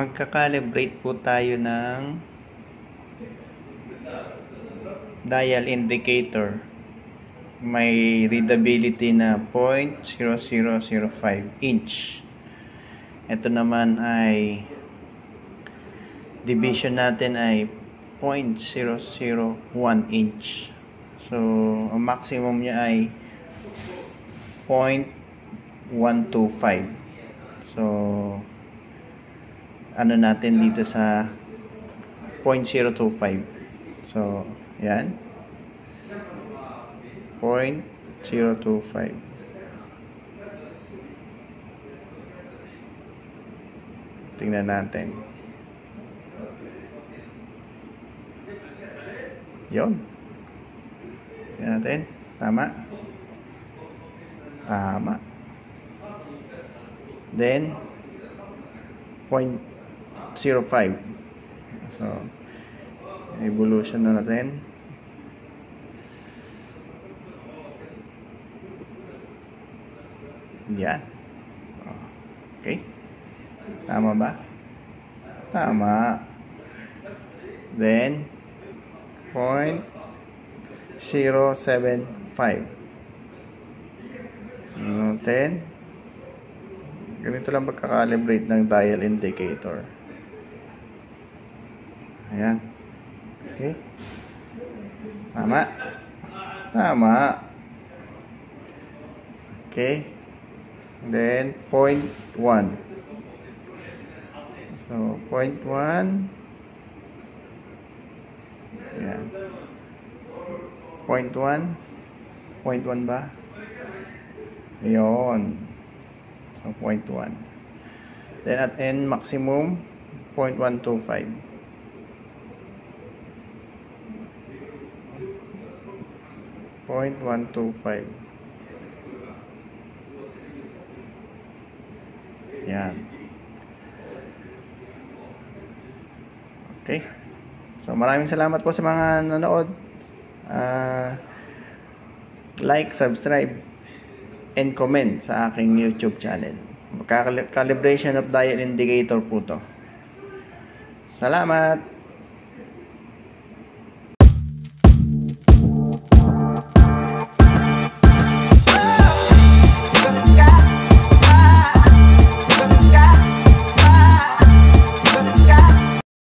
magka-calibrate po tayo ng dial indicator. May readability na 0.0005 inch. Ito naman ay division natin ay 0.001 inch. So, ang maximum niya ay 0.125. So, ano natin dito sa 0.025. So, yan. 0.025. Tingnan natin. Yun. Tingnan natin. Tama. Tama. Then, 0.05. So, evolution na natin. Yan. Okay. Tama ba? Tama. Then, 0.075. Then, ganito lang pagka-calibrate ng dial indicator. Ayan. Okay. Tama. Tama. Okay. Then, 0.1. So, 0.1. Ayan. 0.1. 0.1 ba? Ayan. So, 0.1. Then, at end maximum, 0.125. 0.125. Yan. Okay. So, maraming salamat po sa mga nanood. Like, subscribe, and comment sa aking YouTube channel. Calibration of dial indicator po to. Salamat!